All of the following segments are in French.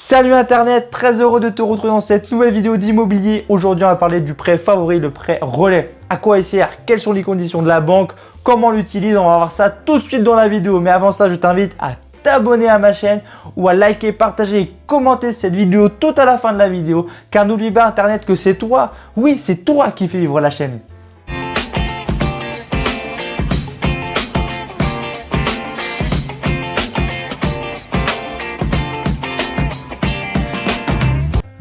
Salut Internet, très heureux de te retrouver dans cette nouvelle vidéo d'immobilier. Aujourd'hui, on va parler du prêt favori, le prêt relais. À quoi il sert? Quelles sont les conditions de la banque? Comment on l'utilise? On va voir ça tout de suite dans la vidéo. Mais avant ça, je t'invite à t'abonner à ma chaîne ou à liker, partager et commenter cette vidéo tout à la fin de la vidéo. Car n'oublie pas Internet que c'est toi, oui, c'est toi qui fais vivre la chaîne.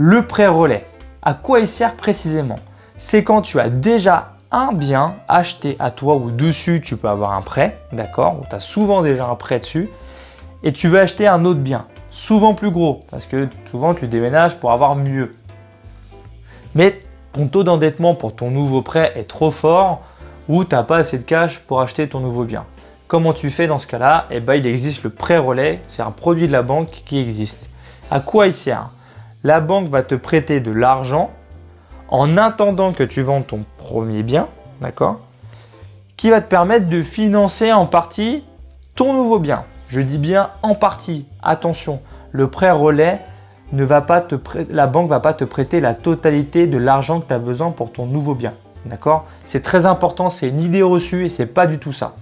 Le prêt relais, à quoi il sert précisément? C'est quand tu as déjà un bien acheté à toi ou dessus, tu peux avoir un prêt, d'accord? Ou tu as souvent déjà un prêt dessus et tu veux acheter un autre bien, souvent plus gros parce que souvent tu déménages pour avoir mieux. Mais ton taux d'endettement pour ton nouveau prêt est trop fort ou tu n'as pas assez de cash pour acheter ton nouveau bien. Comment tu fais dans ce cas-là? Eh ben, il existe le prêt relais, c'est un produit de la banque qui existe. À quoi il sert? La banque va te prêter de l'argent en attendant que tu vendes ton premier bien, d'accord? Qui va te permettre de financer en partie ton nouveau bien. Je dis bien en partie. Attention, le prêt relais la banque ne va pas te prêter la totalité de l'argent que tu as besoin pour ton nouveau bien, d'accord? C'est très important, c'est une idée reçue et c'est pas du tout ça.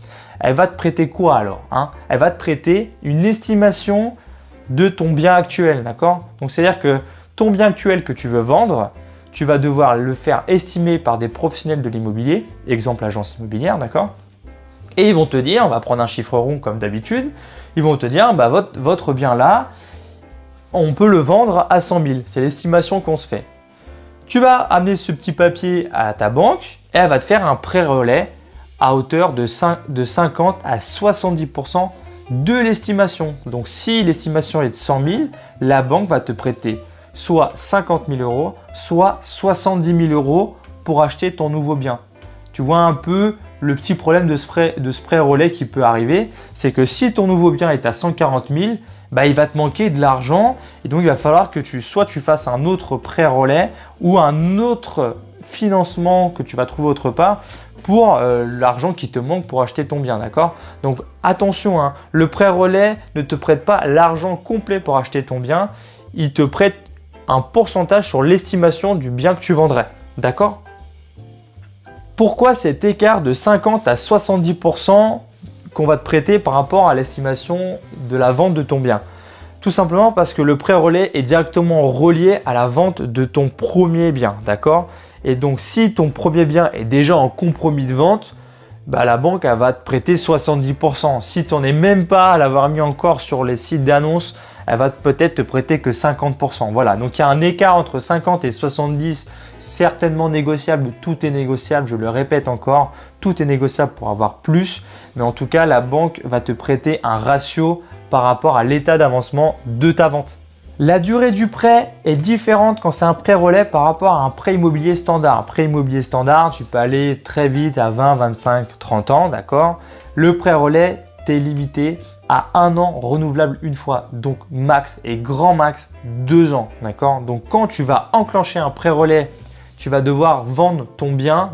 Elle va te prêter quoi alors, hein? Elle va te prêter une estimation de ton bien actuel, d'accord? Donc c'est-à-dire que ton bien actuel que tu veux vendre, tu vas devoir le faire estimer par des professionnels de l'immobilier, exemple agence immobilière, d'accord? Et ils vont te dire, on va prendre un chiffre rond comme d'habitude, ils vont te dire, bah, votre bien là, on peut le vendre à 100 000, c'est l'estimation qu'on se fait. Tu vas amener ce petit papier à ta banque et elle va te faire un prêt relais à hauteur de 50 à 70% de l'estimation. Donc si l'estimation est de 100 000, la banque va te prêter soit 50 000 euros, soit 70 000 euros pour acheter ton nouveau bien. Tu vois un peu le petit problème de ce prêt relais qui peut arriver, c'est que si ton nouveau bien est à 140 000, bah, il va te manquer de l'argent et donc il va falloir que tu fasses un autre prêt relais ou un autre financement que tu vas trouver autre part pour l'argent qui te manque pour acheter ton bien, d'accord? Donc attention, hein, le prêt relais ne te prête pas l'argent complet pour acheter ton bien, il te prête un pourcentage sur l'estimation du bien que tu vendrais, d'accord? Pourquoi cet écart de 50 à 70% qu'on va te prêter par rapport à l'estimation de la vente de ton bien? Tout simplement parce que le prêt relais est directement relié à la vente de ton premier bien, d'accord? Et donc, si ton premier bien est déjà en compromis de vente, bah, la banque elle va te prêter 70%. Si tu n'en es même pas à l'avoir mis encore sur les sites d'annonce, elle va peut-être te prêter que 50%. Voilà, donc il y a un écart entre 50 et 70, certainement négociable. Tout est négociable, je le répète encore, tout est négociable pour avoir plus. Mais en tout cas, la banque va te prêter un ratio par rapport à l'état d'avancement de ta vente. La durée du prêt est différente quand c'est un prêt relais par rapport à un prêt immobilier standard. Un prêt immobilier standard, tu peux aller très vite à 20, 25, 30 ans, d'accord? Le prêt relais, tu es limité à 1 an renouvelable une fois, donc max et grand max 2 ans, d'accord? Donc quand tu vas enclencher un prêt relais, tu vas devoir vendre ton bien,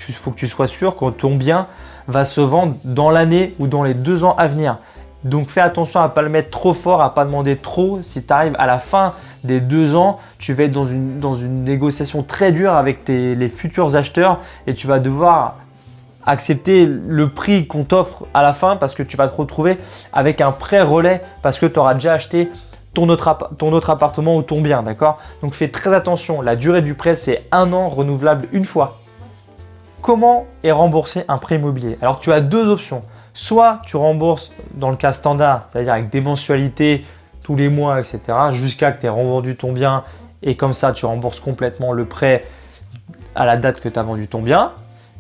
il faut que tu sois sûr que ton bien va se vendre dans l'année ou dans les 2 ans à venir. Donc fais attention à ne pas le mettre trop fort, à ne pas demander trop. Si tu arrives à la fin des 2 ans, tu vas être dans une négociation très dure avec les futurs acheteurs et tu vas devoir accepter le prix qu'on t'offre à la fin parce que tu vas te retrouver avec un prêt relais parce que tu auras déjà acheté ton autre appartement ou ton bien, d'accord? Donc fais très attention, la durée du prêt c'est 1 an renouvelable une fois. Comment est remboursé un prêt immobilier? Alors tu as deux options. Soit tu rembourses dans le cas standard, c'est-à-dire avec des mensualités tous les mois, etc. jusqu'à que tu aies revendu ton bien et comme ça tu rembourses complètement le prêt à la date que tu as vendu ton bien.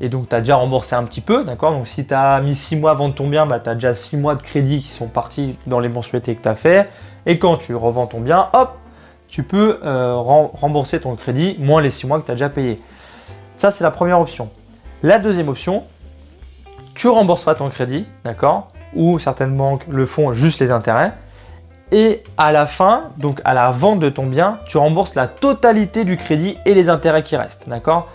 Et donc tu as déjà remboursé un petit peu, d'accord? Donc si tu as mis 6 mois à vendre ton bien, bah, tu as déjà 6 mois de crédit qui sont partis dans les mensualités que tu as fait. Et quand tu revends ton bien, hop, tu peux rembourser ton crédit moins les 6 mois que tu as déjà payé. Ça, c'est la première option. La deuxième option, tu ne rembourses pas ton crédit, d'accord? Ou certaines banques le font juste les intérêts. Et à la fin, donc à la vente de ton bien, tu rembourses la totalité du crédit et les intérêts qui restent, d'accord?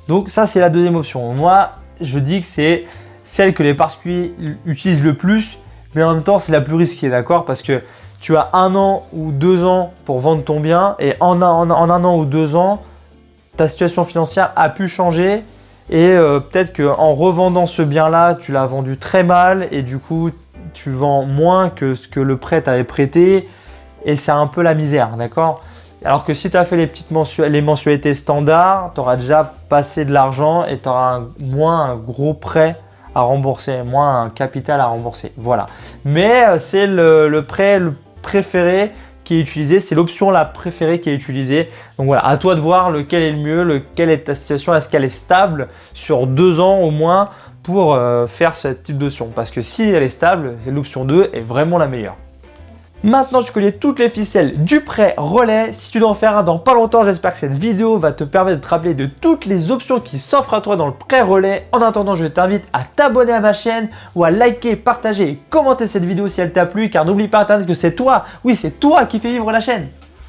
Donc ça, c'est la deuxième option. Moi, je dis que c'est celle que les particuliers utilisent le plus, mais en même temps, c'est la plus risquée, d'accord? Parce que tu as 1 an ou 2 ans pour vendre ton bien et en un an ou 2 ans, ta situation financière a pu changer et peut-être qu'en revendant ce bien-là, tu l'as vendu très mal et du coup, tu vends moins que ce que le prêt t'avait prêté et c'est un peu la misère, d'accord? Alors que si tu as fait les mensualités standards, tu auras déjà passé de l'argent et tu auras moins un gros prêt à rembourser, moins un capital à rembourser. Voilà. Mais c'est le prêt le préféré qui est utilisé, c'est l'option la préférée qui est utilisée. Donc voilà, à toi de voir lequel est le mieux, lequel est ta situation, est-ce qu'elle est stable sur 2 ans au moins pour faire ce type d'option. Parce que si elle est stable, l'option 2 est vraiment la meilleure. Maintenant, tu connais toutes les ficelles du prêt relais. Si tu dois en faire un dans pas longtemps, j'espère que cette vidéo va te permettre de te rappeler de toutes les options qui s'offrent à toi dans le prêt relais. En attendant, je t'invite à t'abonner à ma chaîne ou à liker, partager et commenter cette vidéo si elle t'a plu. Car n'oublie pas Internet que c'est toi, oui c'est toi qui fais vivre la chaîne.